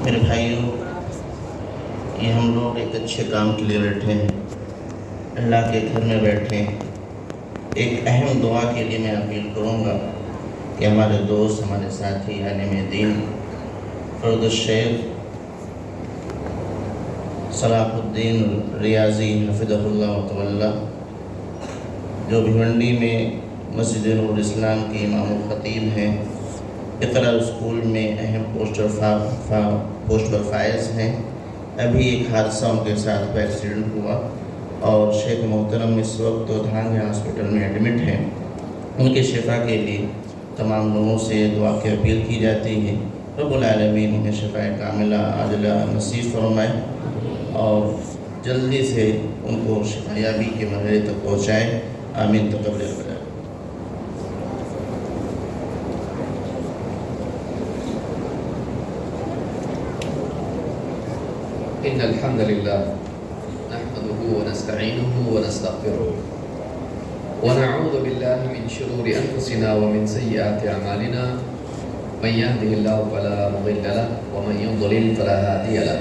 میرے بھائیوں، یہ ہم لوگ ایک اچھے کام کے لیے بیٹھے ہیں، اللہ کے گھر میں بیٹھے ہیں۔ ایک اہم دعا کے لیے میں اپیل کروں گا کہ ہمارے دوست، ہمارے ساتھی عالم دین فرد الشیخ صلاح الدین ریاضی حفظہ اللہ وتعالی، جو بھیونڈی میں مسجد نور اسلام کے امام و خطیب ہیں، اقرا اسکول میں اہم پوسٹ پر فائز ہیں۔ ابھی ایک حادثہ ان کے ساتھ کا ایکسیڈنٹ ہوا اور شیخ محترم اس وقت دھانگے ہاسپٹل میں ایڈمٹ ہیں۔ ان کے شفا کے لیے تمام لوگوں سے دعا کی اپیل کی جاتی ہے۔ رب العالمین انہیں شفا کاملہ عاجلہ نصیب فرمائے اور جلدی سے ان کو شفا یابی کے مرحلے تک پہنچائے۔ آمین تقبل اللہ۔ إن الحمد لله نحمده ونستعينه ونستغفره ونعوذ بالله من شرور أنفسنا ومن سيئات أعمالنا، من يهده الله فلا مضل له ومن يضلل فلا هادي له،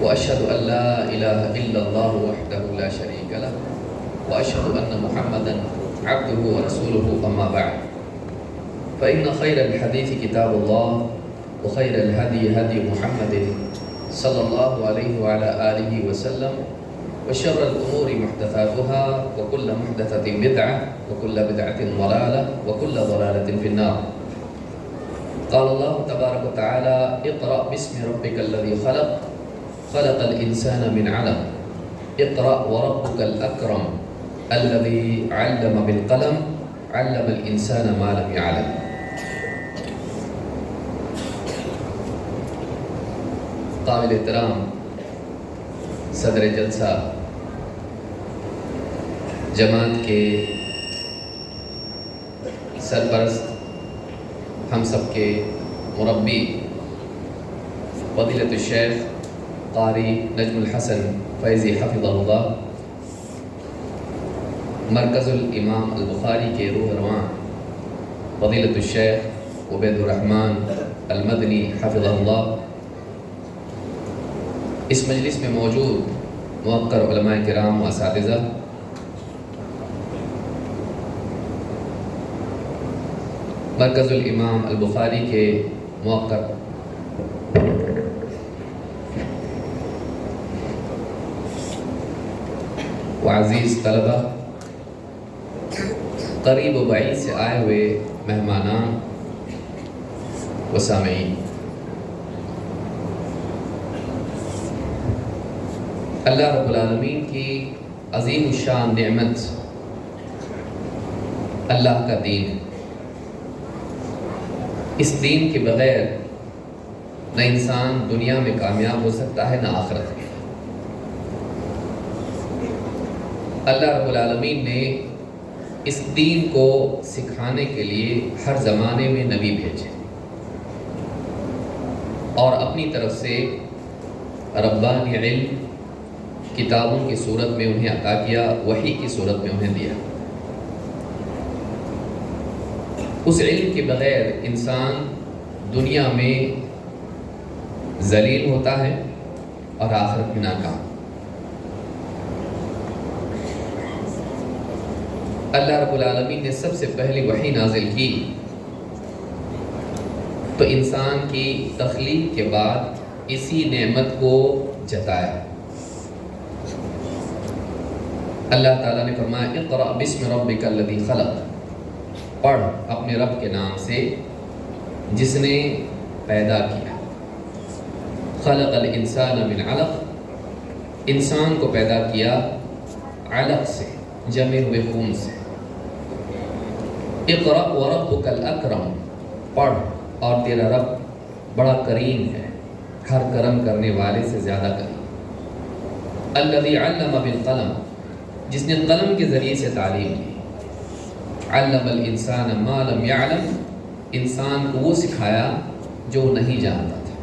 وأشهد أن لا إله إلا الله وحده لا شريك له، وأشهد أن محمدا عبده ورسوله. أما بعد، فإن خير الحديث كتاب الله، وخير الهدي هدي محمد صلى الله عليه وعلى آله وسلم، وشر الأمور محدثاتها، وكل محدثة بدعة، وكل بدعة ضلالة، وكل ضلالة في النار. قال الله تبارك وتعالى: اقرأ باسم ربك الذي خلق، خلق الإنسان من علق، اقرأ وربك الأكرم الذي علم بالقلم، علم الإنسان ما لم يعلم. قابل احترام صدر جلسہ، جماعت کے سرپرست، ہم سب کے مربی فضیلت الشیخ قاری نجم الحسن فیضی حفظہ اللہ، مرکز الامام البخاری کے روح رواں فضیلت الشیخ عبید الرحمن المدنی حفظہ اللہ، اس مجلس میں موجود موقر علماء کرام و اساتذہ، مرکز الامام البخاری کے موقر و عزیز طلبہ، قریب و بعید سے آئے ہوئے مہمانان و سامعین، اللہ رب العالمین کی عظیم الشان نعمت اللہ کا دین ہے۔ اس دین کے بغیر نہ انسان دنیا میں کامیاب ہو سکتا ہے، نہ آخرت میں۔ اللہ رب العالمین نے اس دین کو سکھانے کے لیے ہر زمانے میں نبی بھیجے اور اپنی طرف سے ربانی علم کتابوں کی صورت میں انہیں عطا کیا، وحی کی صورت میں انہیں دیا۔ اس علم کے بغیر انسان دنیا میں ذلیل ہوتا ہے اور آخرت میں ناکام۔ اللہ رب العالمین نے سب سے پہلی وحی نازل کی تو انسان کی تخلیق کے بعد اسی نعمت کو جتایا۔ اللہ تعالیٰ نے فرمایا: اقرأ باسم ربک الذی خلق، پڑھ اپنے رب کے نام سے جس نے پیدا کیا۔ خلق الانسان من علق، انسان کو پیدا کیا علق سے، جمے ہوئے خون سے۔ اقرأ وربک الاکرم، پڑھ اور تیرا رب بڑا کریم ہے، ہر کرم کرنے والے سے زیادہ کریم۔ الذی علم بالقلم، جس نے قلم کے ذریعے سے تعلیم دی۔ علم الانسان ما لم يعلم، انسان کو وہ سکھایا جو نہیں جانتا تھا۔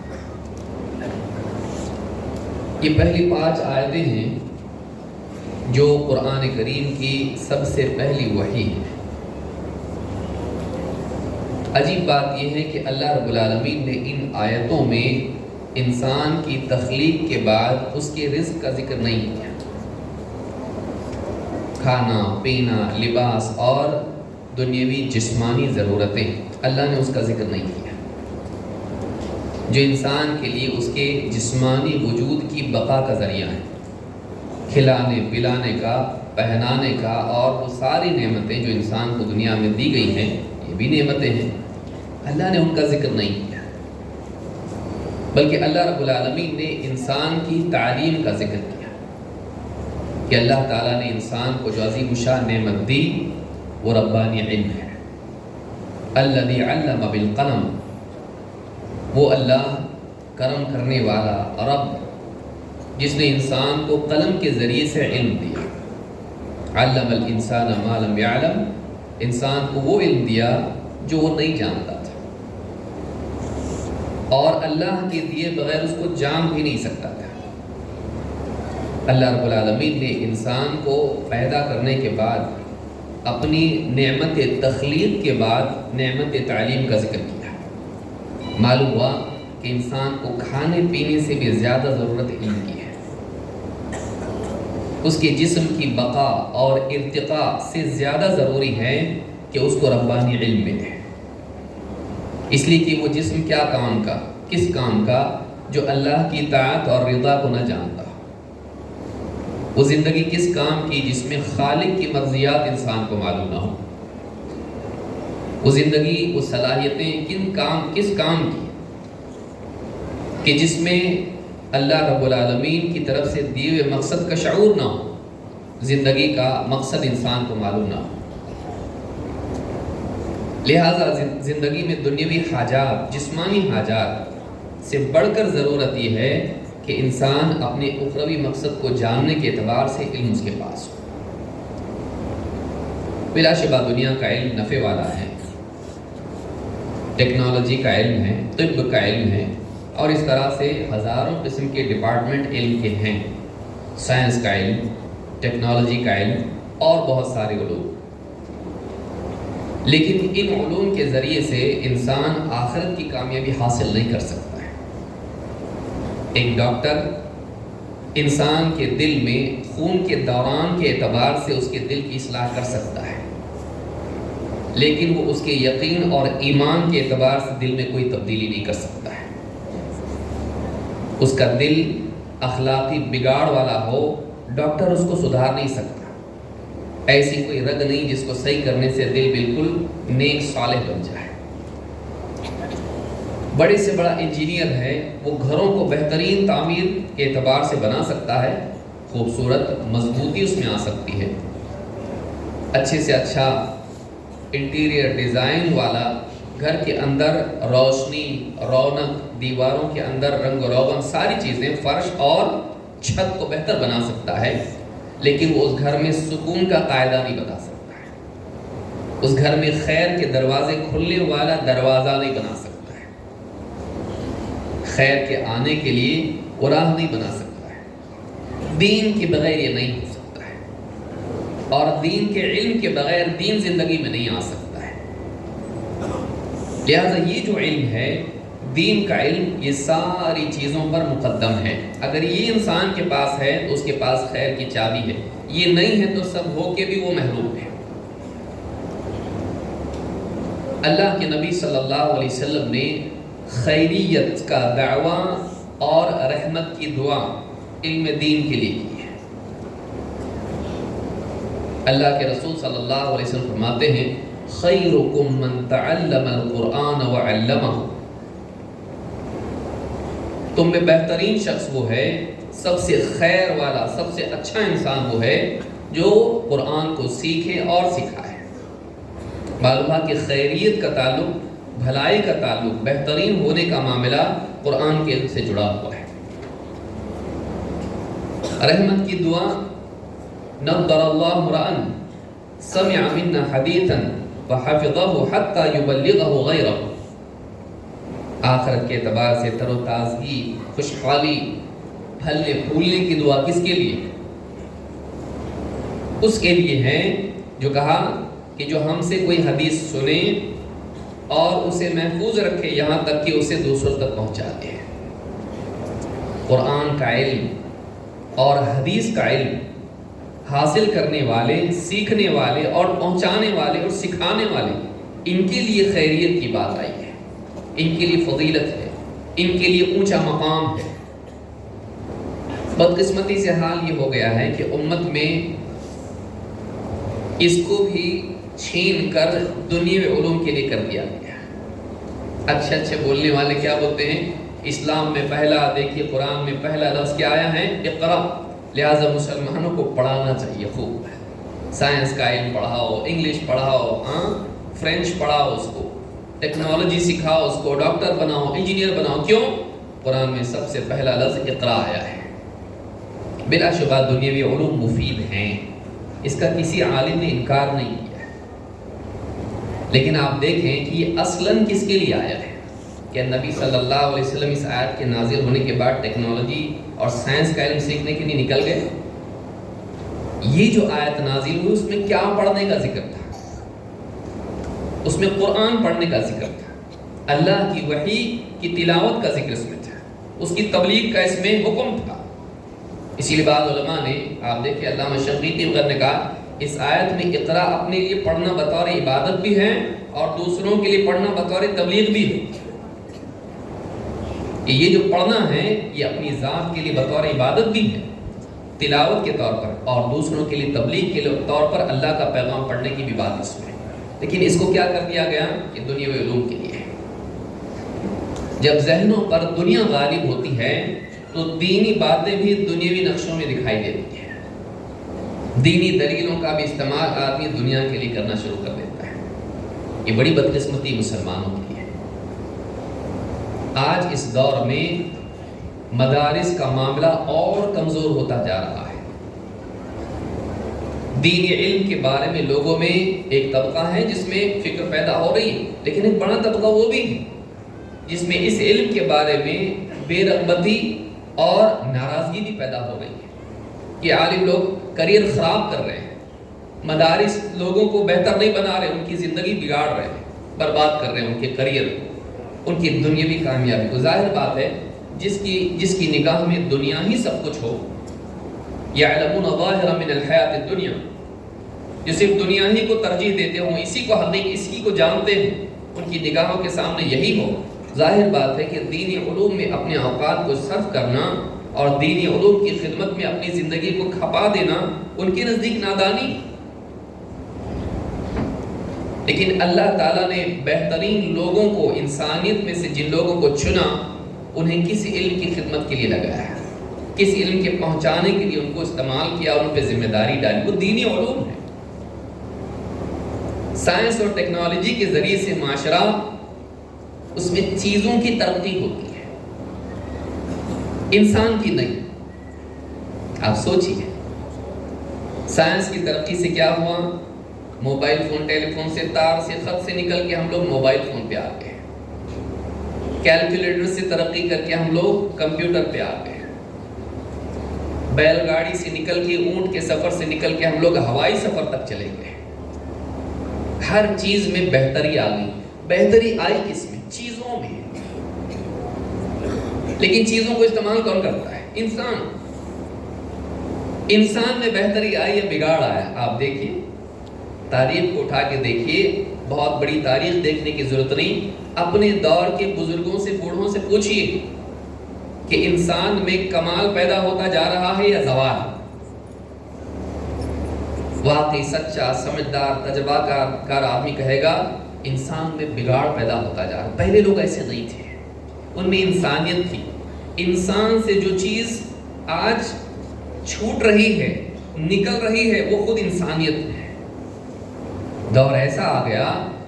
یہ پہلی 5 آیتیں ہیں جو قرآن کریم کی سب سے پہلی وحی ہے۔ عجیب بات یہ ہے کہ اللہ رب العالمین نے ان آیتوں میں انسان کی تخلیق کے بعد اس کے رزق کا ذکر نہیں کیا۔ کھانا پینا، لباس اور دنیاوی جسمانی ضرورتیں اللہ نے اس کا ذکر نہیں کیا، جو انسان کے لیے اس کے جسمانی وجود کی بقا کا ذریعہ ہے، کھلانے پلانے کا، پہنانے کا، اور وہ ساری نعمتیں جو انسان کو دنیا میں دی گئی ہیں یہ بھی نعمتیں ہیں، اللہ نے ان کا ذکر نہیں کیا، بلکہ اللہ رب العالمین نے انسان کی تعلیم کا ذکر کیا کہ اللہ تعالیٰ نے انسان کو جو عظیم الشان نعمت دی وہ ربانی علم ہے۔ الذی علم بالقلم، وہ اللہ کرم کرنے والا رب جس نے انسان کو قلم کے ذریعے سے علم دیا۔ علم الانسان ما لم یعلم، انسان کو وہ علم دیا جو وہ نہیں جانتا تھا، اور اللہ کے دیے بغیر اس کو جان بھی نہیں سکتا تھا۔ اللہ رب العالمین نے انسان کو پیدا کرنے کے بعد اپنی نعمت تخلیق کے بعد نعمت تعلیم کا ذکر کیا۔ معلوم ہوا کہ انسان کو کھانے پینے سے بھی زیادہ ضرورت علم کی ہے، اس کے جسم کی بقا اور ارتقاء سے زیادہ ضروری ہے کہ اس کو ربانی علم ملے، اس لیے کہ وہ جسم کیا کام کا، کس کام کا، جو اللہ کی اطاعت اور رضا کو نہ جانتا، وہ زندگی کس کام کی جس میں خالق کی مرضیات انسان کو معلوم نہ ہو، وہ زندگی، وہ صلاحیتیں کس کام کی کہ جس میں اللہ رب العالمین کی طرف سے دیے ہوئے مقصد کا شعور نہ ہو، زندگی کا مقصد انسان کو معلوم نہ ہو۔ لہٰذا زندگی میں دنیاوی حاجات، جسمانی حاجات سے بڑھ کر ضرورت یہ ہے کہ انسان اپنے اخروی مقصد کو جاننے کے اعتبار سے علم اس کے پاس ہو۔ بلا شبہ دنیا کا علم نفع والا ہے، ٹیکنالوجی کا علم ہے، طب کا علم ہے، اور اس طرح سے ہزاروں قسم کے ڈپارٹمنٹ علم کے ہیں، سائنس کا علم، ٹیکنالوجی کا علم اور بہت سارے علوم، لیکن ان علوم کے ذریعے سے انسان آخرت کی کامیابی حاصل نہیں کر سکتا ہے۔ ایک ڈاکٹر انسان کے دل میں خون کے دوران کے اعتبار سے اس کے دل کی اصلاح کر سکتا ہے، لیکن وہ اس کے یقین اور ایمان کے اعتبار سے دل میں کوئی تبدیلی نہیں کر سکتا ہے۔ اس کا دل اخلاقی بگاڑ والا ہو، ڈاکٹر اس کو سدھار نہیں سکتا، ایسی کوئی رگ نہیں جس کو صحیح کرنے سے دل بالکل نیک صالح بن جائے۔ بڑے سے بڑا انجینئر ہے، وہ گھروں کو بہترین تعمیر کے اعتبار سے بنا سکتا ہے، خوبصورت مضبوطی اس میں آ سکتی ہے، اچھے سے اچھا انٹیریئر ڈیزائن والا گھر کے اندر روشنی، رونق، دیواروں کے اندر رنگ و روغن، ساری چیزیں، فرش اور چھت کو بہتر بنا سکتا ہے، لیکن وہ اس گھر میں سکون کا قاعدہ نہیں بتا سکتا ہے، اس گھر میں خیر کے دروازے کھلنے والا دروازہ نہیں بنا سکتا ہے، خیر کے آنے کے لیے وہ راہ نہیں بنا سکتا ہے، دین کے بغیر یہ نہیں ہو سکتا ہے، اور دین کے علم کے بغیر دین زندگی میں نہیں آ سکتا ہے۔ لہذا یہ جو علم ہے، دین کا علم، یہ ساری چیزوں پر مقدم ہے۔ اگر یہ انسان کے پاس ہے تو اس کے پاس خیر کی چابی ہے، یہ نہیں ہے تو سب ہو کے بھی وہ محروم ہے۔ اللہ کے نبی صلی اللہ علیہ وسلم نے خیریت کا دعویٰ اور رحمت کی دعا علم دین کے لیے کی ہے۔ اللہ کے رسول صلی اللہ علیہ وسلم فرماتے ہیں، خیرکم من تعلم القرآن وعلمہ، تم میں بہترین شخص وہ ہے، سب سے خیر والا، سب سے اچھا انسان وہ ہے جو قرآن کو سیکھے اور سکھائے۔ معلوم ہے کہ خیریت کا تعلق، بھلائی کا تعلق، بہترین ہونے کا معاملہ قرآن کے علم سے جڑا ہوا ہے۔ رحمت کی دعا، نضر اللہ امرأ سمع منا حدیثا فحفظه حتى يبلغه غیرہ، آخرت کے اعتبار سے تر و تازگی، خوشحالی، پھلنے پھولنے کی دعا کس کے لیے؟ اس کے لیے ہے جو کہا کہ جو ہم سے کوئی حدیث سنے اور اسے محفوظ رکھے یہاں تک کہ اسے دوسروں تک پہنچا دے۔ قرآن کا علم اور حدیث کا علم حاصل کرنے والے، سیکھنے والے اور پہنچانے والے اور سکھانے والے، ان کے لیے خیریت کی بات آئی ہے، ان کے لیے فضیلت ہے، ان کے لیے اونچا مقام ہے۔ بدقسمتی سے حال یہ ہو گیا ہے کہ امت میں اس کو بھی چھین کر دنیاوی علوم کے لیے کر دیا گیا۔ اچھے اچھے بولنے والے کیا بولتے ہیں؟ اسلام میں پہلا، دیکھیے قرآن میں پہلا لفظ کیا آیا ہے؟ اقرا، لہٰذا مسلمانوں کو پڑھانا چاہیے خوب۔ سائنس کا علم پڑھاؤ، انگلش پڑھاؤ، فرینچ پڑھاؤ، اس کو ٹیکنالوجی سکھاؤ، اس کو ڈاکٹر بناؤ، انجینئر بناؤ۔ کیوں؟ قرآن میں سب سے پہلا لفظ اقرا آیا ہے۔ بلا شبہ دنیاوی علوم مفید ہیں، اس کا کسی عالم نے انکار نہیں کیا ہے، لیکن آپ دیکھیں کہ یہ اصلاً کس کے لیے آیا ہے؟ کہ نبی صلی اللہ علیہ وسلم اس آیت کے نازل ہونے کے بعد ٹیکنالوجی اور سائنس کا علم سیکھنے کے لیے نکل گئے؟ یہ جو آیت نازل ہوئی اس میں کیا پڑھنے کا ذکر تھا؟ اس میں قرآن پڑھنے کا ذکر تھا، اللہ کی وحی کی تلاوت کا ذکر اس میں تھا، اس کی تبلیغ کا اس میں حکم تھا۔ اسی لیے بعض علماء نے، آپ دیکھیں علامہ شنقیطی وغیرہ نے کہا اس آیت میں اقرا اپنے لیے پڑھنا بطور عبادت بھی ہے اور دوسروں کے لیے پڑھنا بطور تبلیغ بھی ہے، کہ یہ جو پڑھنا ہے یہ اپنی ذات کے لیے بطور عبادت بھی ہے، تلاوت کے طور پر، اور دوسروں کے لیے تبلیغ کے طور پر اللہ کا پیغام پڑھنے کی بھی بات اس میں۔ لیکن اس کو کیا کر دیا گیا کہ دنیاوی علوم کے لیے ہے۔ جب ذہنوں پر دنیا غالب ہوتی ہے تو دینی باتیں بھی دنیاوی نقشوں میں دکھائی دیتی ہیں، دینی دلیلوں کا بھی استعمال آدمی دنیا کے لیے کرنا شروع کر دیتا ہے۔ یہ بڑی بدقسمتی مسلمانوں کی ہے۔ آج اس دور میں مدارس کا معاملہ اور کمزور ہوتا جا رہا ہے۔ دینی علم کے بارے میں لوگوں میں ایک طبقہ ہے جس میں فکر پیدا ہو رہی ہے، لیکن ایک بڑا طبقہ وہ بھی ہے جس میں اس علم کے بارے میں بے رغبتی اور ناراضگی بھی پیدا ہو رہی ہے۔ یہ عالم لوگ کریئر خراب کر رہے ہیں، مدارس لوگوں کو بہتر نہیں بنا رہے، ان کی زندگی بگاڑ رہے ہیں، برباد کر رہے ہیں ان کے کریئر کو، ان کی دنیاوی کامیابی کو۔ ظاہر بات ہے جس کی نگاہ میں دنیا ہی سب کچھ ہو، یعلمون ظاہرا من الحیات الدنیا، جو صرف دنیا ہی کو ترجیح دیتے ہوں، اسی کو حقیقت، اسی کو جانتے ہیں، ان کی نگاہوں کے سامنے یہی ہو، ظاہر بات ہے کہ دینی علوم میں اپنے اوقات کو صرف کرنا اور دینی علوم کی خدمت میں اپنی زندگی کو کھپا دینا ان کے نزدیک نادانی۔ لیکن اللہ تعالیٰ نے بہترین لوگوں کو، انسانیت میں سے جن لوگوں کو چنا، انہیں کس علم کی خدمت کے لیے لگایا ہے، کس علم کے پہنچانے کے لیے ان کو استعمال کیا اور ان پہ ذمہ داری ڈالی، وہ دینی علوم ہے۔ سائنس اور ٹیکنالوجی کے ذریعے سے معاشرہ، اس میں چیزوں کی ترقی ہوتی ہے، انسان کی نہیں۔ آپ سوچئے سائنس کی ترقی سے کیا ہوا؟ موبائل فون، ٹیلی فون سے، تار سے، خط سے نکل کے ہم لوگ موبائل فون پہ آ گئے، کیلکولیٹر سے ترقی کر کے ہم لوگ کمپیوٹر پہ آ گئے، بیل گاڑی سے نکل کے، اونٹ کے سفر سے نکل کے ہم لوگ ہوائی سفر تک چلے گئے۔ ہر چیز میں بہتری آ گئی۔ بہتری آئی کس میں؟ چیزوں میں۔ لیکن چیزوں کو استعمال کون کرتا ہے؟ انسان۔ انسان میں بہتری آئی یا بگاڑ آیا؟ آپ دیکھیے، تاریخ کو اٹھا کے دیکھیے، بہت بڑی تاریخ دیکھنے کی ضرورت نہیں، اپنے دور کے بزرگوں سے، بوڑھوں سے پوچھئے کہ انسان میں کمال پیدا ہوتا جا رہا ہے یا زوال؟ واقعی سچا، سمجھدار، تجربہ کار آدمی کہے گا انسان میں بگاڑ پیدا ہوتا جا رہا ہے۔ پہلے لوگ ایسے نہیں تھے، ان میں انسانیت تھی۔ انسان سے جو چیز آج چھوٹ رہی ہے، نکل رہی ہے، وہ خود انسانیت ہے۔ دور ایسا آ گیا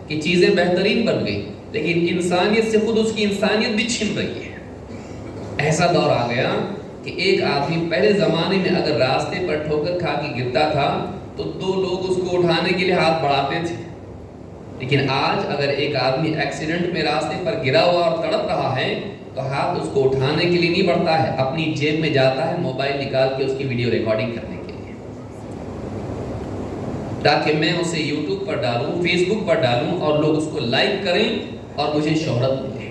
کہ چیزیں بہترین بن گئی، لیکن انسانیت سے خود اس کی انسانیت بھی چھن رہی ہے۔ ایسا دور آ گیا کہ ایک آدمی پہلے زمانے میں اگر راستے پر ٹھوکر کھا کے گرتا تھا تو دو لوگ اس کو اٹھانے کے لیے ہاتھ بڑھاتے تھے، لیکن آج اگر ایک آدمی ایکسیڈنٹ میں راستے پر گرا ہوا اور تڑپ رہا ہے تو ہاتھ اس کو اٹھانے کے لیے نہیں بڑھتا ہے، اپنی جیب میں جاتا ہے موبائل نکال کے اس کی ویڈیو ریکارڈنگ کرنے کے لیے۔ تاکہ میں اسے یوٹیوب پر ڈالوں، فیس بک پر ڈالوں اور لوگ اس کو لائک کریں اور مجھے شہرت ملے۔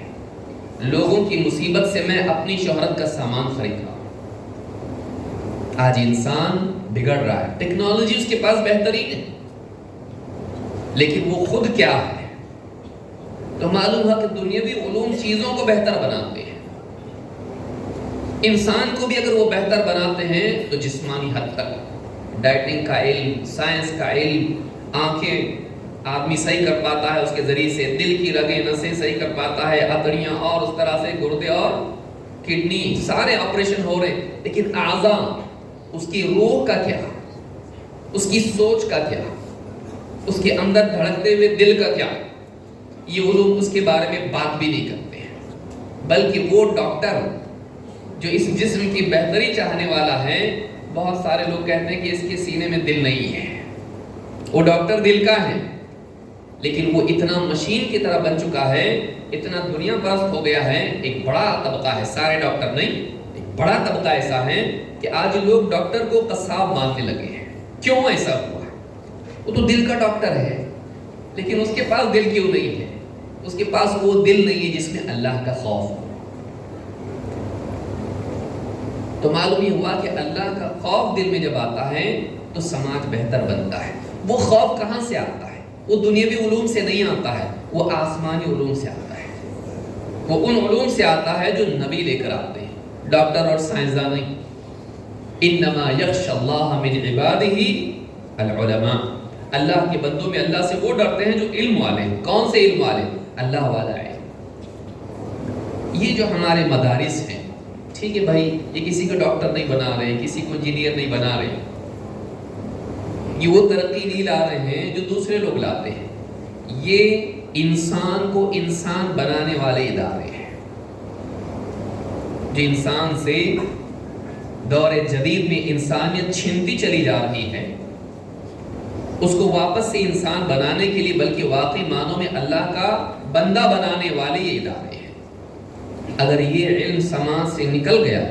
لوگوں کی مصیبت سے میں اپنی شہرت کا سامان خرید رہا ہوں۔ آج انسان بگڑ رہا ہے، ٹیکنالوجی اس کے پاس بہترین ہے، لیکن وہ خود کیا ہے؟ تو معلوم ہے کہ دنیاوی علوم چیزوں کو بہتر بناتے ہیں، انسان کو بھی اگر وہ بہتر بناتے ہیں تو جسمانی حد تک، ڈائٹنگ کا علم، سائنس کا علم، آنکھیں آدمی صحیح کر پاتا ہے اس کے ذریعے سے، دل کی رگیں نسیں صحیح کر پاتا ہے، اتڑیاں اور اس طرح سے گردے اور کڈنی سارے آپریشن ہو رہے ہیں، لیکن اعضاء، اس کی روح کا کیا، اس کی سوچ کا کیا، اس کے اندر دھڑکتے ہوئے دل کا کیا، یہ علوم اس کے بارے میں بات بھی نہیں کرتے ہیں۔ بلکہ وہ ڈاکٹر جو اس جسم کی بہتری چاہنے والا ہے، بہت سارے لوگ کہتے ہیں کہ اس کے سینے میں دل نہیں ہے، وہ ڈاکٹر دل کا ہے، لیکن وہ اتنا مشین کی طرح بن چکا ہے، اتنا دنیا پرست ہو گیا ہے۔ ایک بڑا طبقہ ہے، سارے ڈاکٹر نہیں، ایک بڑا طبقہ ایسا ہے کہ آج لوگ ڈاکٹر کو قصاب ماننے لگے ہیں۔ کیوں ایسا ہوا؟ وہ تو دل کا ڈاکٹر ہے، لیکن اس کے پاس دل کیوں نہیں ہے؟ اس کے پاس وہ دل نہیں ہے جس میں اللہ کا خوف ہو۔ تو معلوم یہ ہوا کہ اللہ کا خوف دل میں جب آتا ہے تو سماج بہتر بنتا ہے۔ وہ خوف کہاں سے آتا ہے؟ وہ دنیاوی علوم سے نہیں آتا ہے، وہ آسمانی علوم سے آتا ہے۔ وہ ان علوم سے آتا ہے جو نبی لے کر آتے ہیں، ڈاکٹر اور سائنسداں نہیں۔ انما یخشی اللہ من عبادہ العلماء، اللہ کے بندوں میں اللہ سے وہ ڈرتے ہیں جو علم والے ہیں۔ کون سے علم والے؟ اللہ والا ہے۔ یہ جو ہمارے مدارس ہیں، ٹھیک ہے بھائی، یہ کسی کو ڈاکٹر نہیں بنا رہے، کسی کو انجینئر نہیں بنا رہے، یہ وہ ترقی نہیں لا رہے ہیں جو دوسرے لوگ لاتے ہیں۔ یہ انسان کو انسان بنانے والے ادارے ہیں، جو انسان سے دور جدید میں انسانیت چھنتی چلی جا رہی ہے، اس کو واپس سے انسان بنانے کے لیے، بلکہ واقعی معنوں میں اللہ کا بندہ بنانے والے یہ ادارے ہیں۔ اگر یہ علم سماج سے نکل گیا،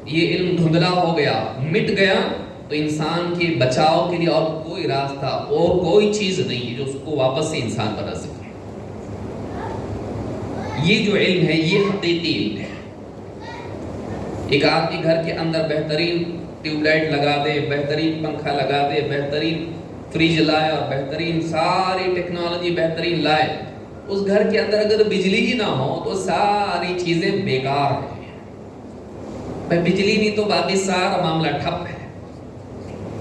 یہ علم دھندلا ہو گیا، مٹ گیا، تو انسان کے بچاؤ کے لیے اور کوئی راستہ اور کوئی چیز نہیں ہے جو اس کو واپس سے انسان بنا سکے۔ یہ جو علم ہے یہ حقیقی علم ہے۔ ایک آدمی گھر کے اندر بہترین ٹیوب لائٹ لگا دے، بہترین پنکھا لگا دے، بہترین فریج لائے اور بہترین ساری ٹیکنالوجی بہترین لائے، اس گھر کے اندر اگر بجلی ہی نہ ہو تو ساری چیزیں بیکار ہیں۔ بھائی بجلی نہیں تو باقی سارا معاملہ ٹھپ ہے۔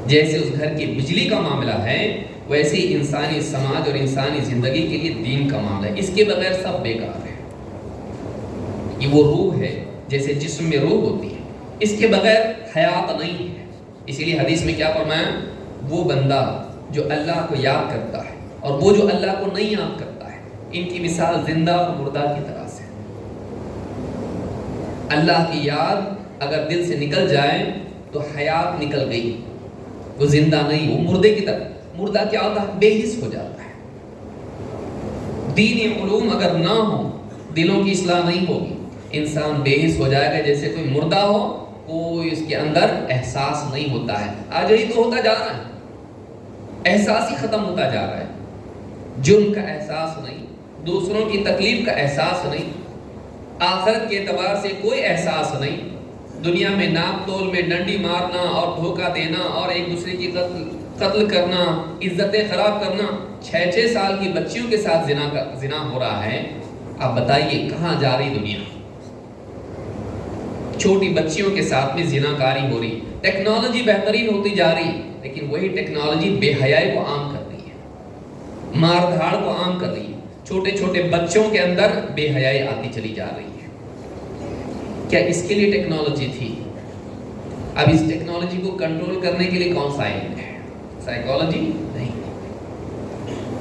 جیسے اس گھر کی بجلی کا معاملہ ہے، ویسے ہی انسانی سماج اور انسانی زندگی کے لیے دین کا معاملہ ہے۔ اس کے بغیر سب بیکار ہے۔ یہ وہ روح ہے، جیسے جسم میں روح ہوتی ہے، اس کے بغیر حیات نہیں ہے۔ اسی لیے حدیث میں کیا فرمایا؟ وہ بندہ جو اللہ کو یاد کرتا ہے اور وہ جو اللہ کو نہیں یاد کرتا ہے، ان کی مثال زندہ اور مردہ کی طرح سے۔ اللہ کی یاد اگر دل سے نکل جائے تو حیات نکل گئی، وہ زندہ نہیں، وہ مردے کی طرح۔ مردہ کیا ہوتا ہے؟ بے حس ہو جاتا ہے۔ دینی علوم اگر نہ ہو، دلوں کی اصلاح نہیں ہوگی، انسان بے حس ہو جائے گا، جیسے کوئی مردہ ہو، کوئی اس کے اندر احساس نہیں ہوتا ہے۔ آج یہی تو ہوتا جا رہا ہے، احساس ہی ختم ہوتا جا رہا ہے۔ جرم کا احساس نہیں، دوسروں کی تکلیف کا احساس نہیں، آخرت کے اعتبار سے کوئی احساس نہیں۔ دنیا میں ناپ تول میں ڈنڈی مارنا اور دھوکہ دینا اور ایک دوسرے کی قتل کرنا، عزتیں خراب کرنا، 6 سال کی بچیوں کے ساتھ زنا ہو رہا ہے۔ آپ بتائیے کہاں جا رہی دنیا؟ چھوٹی بچیوں کے ساتھ میں زنا کاری ہو رہی، ٹیکنالوجی بہترین ہوتی جا رہی، لیکن وہی ٹیکنالوجی بے حیائی کو عام کر رہی ہے، مار دھاڑ کو عام کر رہی ہے، چھوٹے چھوٹے بچوں کے اندر بے حیائی آتی چلی جا رہی ہے۔ کیا اس کے لیے ٹیکنالوجی تھی؟ اب اس ٹیکنالوجی کو کنٹرول کرنے کے لیے کون سا علم ہے؟ سائیکالوجی نہیں۔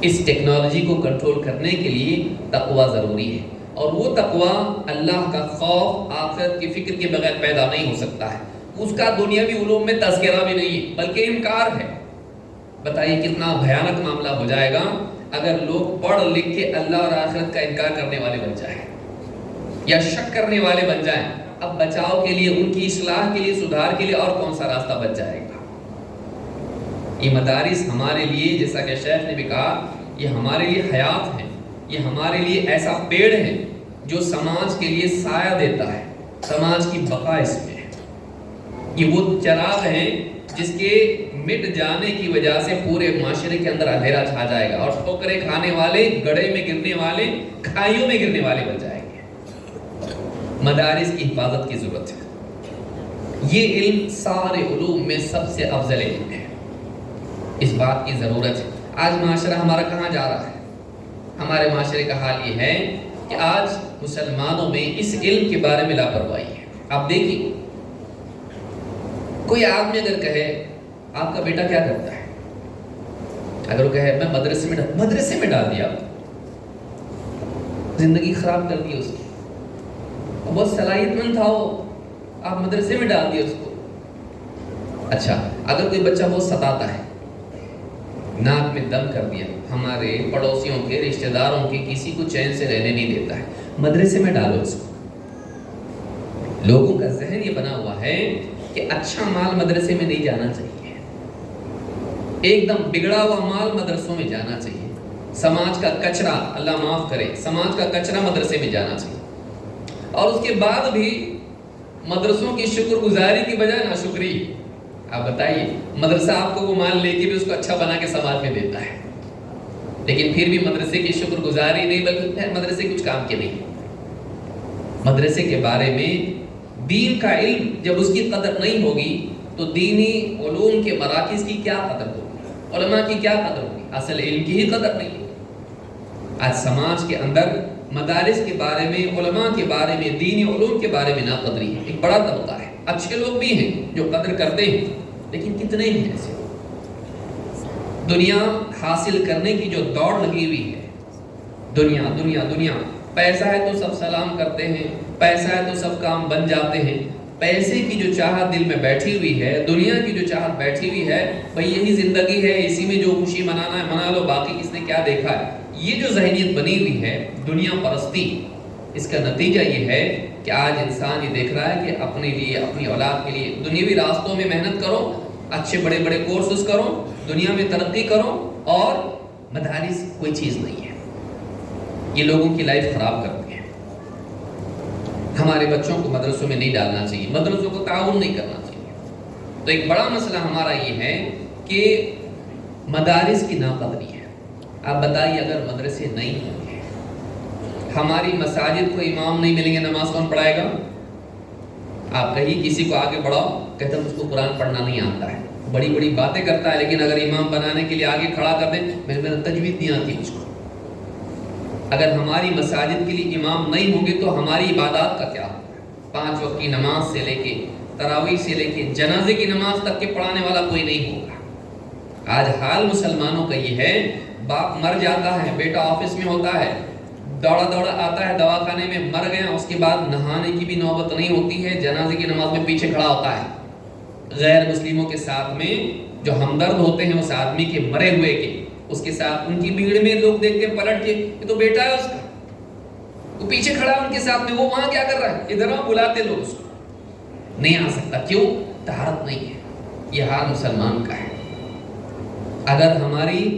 اس ٹیکنالوجی کو کنٹرول کرنے کے لیے تقوی ضروری ہے، اور وہ تقوی اللہ کا خوف آخرت کی فکر کے بغیر پیدا نہیں ہو سکتا ہے۔ اس کا دنیاوی علوم میں تذکرہ بھی نہیں ہے، بلکہ انکار ہے۔ بتائیے کتنا بھیانک معاملہ ہو جائے گا اگر لوگ پڑھ لکھ کے اللہ اور آخرت کا انکار کرنے والے بن جائیں یا شک کرنے والے بن جائیں۔ اب بچاؤ کے لیے، ان کی اصلاح کے لیے، سدھار کے لیے اور کون سا راستہ بچ جائے گا؟ یہ مدارس ہمارے لیے، جیسا کہ شیخ نے بھی کہا، یہ ہمارے لیے حیات ہیں، یہ ہمارے لیے ایسا پیڑ ہے جو سماج کے لیے سایہ دیتا ہے، سماج کی بقا اس میں ہے۔ یہ وہ چراغ ہیں جس کے مٹ جانے کی وجہ سے پورے معاشرے کے اندر اندھیرا چھا جائے گا، اور ٹھوکریں کھانے والے، گڑھے میں گرنے والے، کھائیوں میں گرنے والے بن جائیں گے۔ مدارس کی حفاظت کی ضرورت ہے۔ یہ علم سارے علوم میں سب سے افضل علم ہے، اس بات کی ضرورت ہے۔ آج معاشرہ ہمارا کہاں جا رہا ہے؟ ہمارے معاشرے کا حال یہ ہے کہ آج مسلمانوں میں اس علم کے بارے میں لاپرواہی ہے۔ آپ دیکھیں، کوئی آدمی اگر کہے آپ کا بیٹا کیا کرتا ہے، اگر وہ کہے میں مدرسے میں ڈال دیا، زندگی خراب کر دی اس کی، بہت صلاحیت مند تھا وہ، آپ مدرسے میں ڈال دیا اس کو۔ اچھا، اگر کوئی بچہ بہت ستاتا ہے، ناک میں دم کر دیا، ہمارے پڑوسیوں کے، رشتہ داروں کے، کسی کو چین سے رہنے نہیں دیتا ہے، مدرسے میں ڈالو اس کو۔ لوگوں کا ذہن یہ بنا ہوا ہے کہ اچھا مال مدرسے میں نہیں جانا چاہیے، ایک دم بگڑا ہوا مال مدرسوں میں جانا چاہیے، سماج کا کچرا، اللہ معاف کرے، سماج کا کچرا مدرسے میں جانا چاہیے۔ اور اس کے بعد بھی مدرسوں کی شکر گزاری کی بجائے ناشکری۔ آپ بتائیے، مدرسہ آپ کو وہ مال لے کے بھی اس کو اچھا بنا کے سماج میں دیتا ہے، لیکن پھر بھی مدرسے کی شکر گزاری نہیں، بلکہ مدرسے کچھ کام کے نہیں۔ مدرسے کے بارے میں دین کا علم جب اس کی قدر نہیں ہوگی تو دینی علوم کے مراکز کی کیا قدر ہوگی، علماء کی کیا قدر ہوگی، اصل علم کی ہی قدر نہیں ہوگی۔ آج سماج کے اندر مدارس کے بارے میں، علماء کے بارے میں، دینی علوم کے بارے میں ناقدری ہے، ایک بڑا طبقہ ہے۔ اچھے لوگ بھی ہیں جو قدر کرتے ہیں، لیکن کتنے ہیں ایسے؟ دنیا حاصل کرنے کی جو دوڑ لگی ہوئی ہے، دنیا دنیا دنیا، پیسہ ہے تو سب سلام کرتے ہیں، پیسہ ہے تو سب کام بن جاتے ہیں۔ پیسے کی جو چاہت دل میں بیٹھی ہوئی ہے، دنیا کی جو چاہت بیٹھی ہوئی ہے، بھئی یہی زندگی ہے، اسی میں جو خوشی منانا ہے منا لو، باقی کس نے کیا دیکھا ہے، یہ جو ذہنیت بنی ہوئی ہے دنیا پرستی، اس کا نتیجہ یہ ہے کہ آج انسان یہ دیکھ رہا ہے کہ اپنے لیے، اپنی اولاد کے لیے دنیاوی راستوں میں محنت کرو، اچھے بڑے بڑے کورسز کرو، دنیا میں ترقی کرو، اور مدارس کوئی چیز نہیں ہے۔ یہ لوگوں کی لائف خراب کرتے ہیں۔ ہمارے بچوں کو مدرسوں میں نہیں ڈالنا چاہیے، مدرسوں کو تعاون نہیں کرنا چاہیے۔ تو ایک بڑا مسئلہ ہمارا یہ ہے کہ مدارس کی ناقدری ہے۔ آپ بتائیے، اگر مدرسے نہیں ہوں گے، ہماری مساجد کو امام نہیں ملیں گے، نماز کون پڑھائے گا؟ آپ کہیں کسی کو آگے بڑھاؤ، کہتے ہیں اس کو قرآن پڑھنا نہیں آتا ہے، بڑی بڑی باتیں کرتا ہے، لیکن اگر امام بنانے کے لیے آگے کھڑا کر دیں، میرا تجوید نہیں آتی مجھ کو۔ اگر ہماری مساجد کے لیے امام نہیں ہوں گے تو ہماری عبادات کا کیا ہوگا؟ 5 وقت کی نماز سے لے کے، تراویح سے لے کے، جنازے کی نماز تک کے پڑھانے والا کوئی نہیں ہوگا۔ آج حال مسلمانوں کا یہ ہے، باپ مر جاتا ہے، بیٹا آفس میں ہوتا ہے، دوڑا دوڑا آتا ہے دواخانے میں، مر گیا، اس کے بعد نہانے کی بھی نوبت نہیں ہوتی ہے، جنازے کی نماز میں پیچھے کھڑا ہوتا ہے۔ غیر مسلموں کے ساتھ میں جو ہمدرد ہوتے ہیں اس آدمی کے مرے ہوئے کے، اس کے ساتھ ان کی بھیڑ میں لوگ دیکھتے ہیں پلٹ کے، یہ تو بیٹا ہے اس کا، وہ پیچھے کھڑا ہے ان کے ساتھ میں، وہ وہاں کیا کر رہا ہے؟ ادھر وہاں بلاتے لوگ اس کو، نہیں آ سکتا، کیوں؟ طہارت نہیں ہے۔ یہ حال مسلمان کا ہے۔ اگر ہماری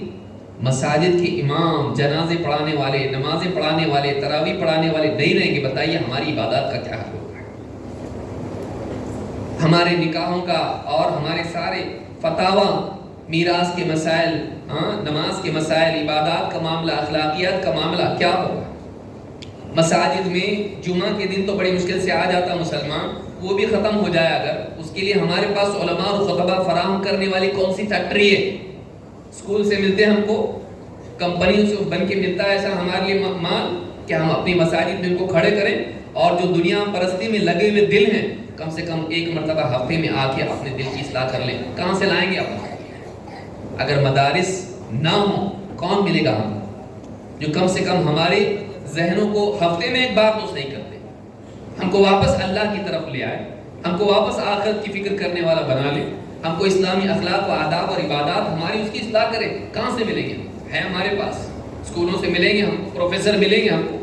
مساجد کے امام، جنازے پڑھانے والے، نمازیں پڑھانے والے، تراویح پڑھانے والے نہیں رہیں گے، بتائیے ہماری عبادات کا کیا حال ہوگا؟ ہمارے نکاحوں کا اور ہمارے سارے فتاوی، میراث کے مسائل، نماز کے مسائل، عبادات کا معاملہ، اخلاقیات کا معاملہ کیا ہوگا؟ مساجد میں جمعہ کے دن تو بڑی مشکل سے آ جاتا مسلمان، وہ بھی ختم ہو جائے اگر، اس کے لیے ہمارے پاس علماء اور خطبہ فراہم کرنے والی کون سی فیکٹری ہے؟ اسکول سے ملتے ہیں ہم کو، کمپنیوں سے بن کے ملتا ہے ایسا ہمارے لیے مال کہ ہم اپنی مساجد میں ان کو کھڑے کریں، اور جو دنیا پرستی میں لگے ہوئے دل ہیں کم سے کم ایک مرتبہ ہفتے میں آ کے اپنے دل کی اصلاح کر لیں۔ کہاں سے لائیں گے اپنا؟ اگر مدارس نہ ہوں کون ملے گا ہم، جو کم سے کم ہمارے ذہنوں کو ہفتے میں ایک بار تو صحیح کر دے، ہم کو واپس اللہ کی طرف لے آئے، ہم کو واپس آخرت کی فکر کرنے والا بنا لے، ہم کو اسلامی اخلاق و آداب اور عبادات ہماری اس کی اصلاح کرے۔ کہاں سے ملیں گے؟ ہے ہمارے پاس، اسکولوں سے ملیں گے ہم کو، پروفیسر ملیں گے ہم کو؟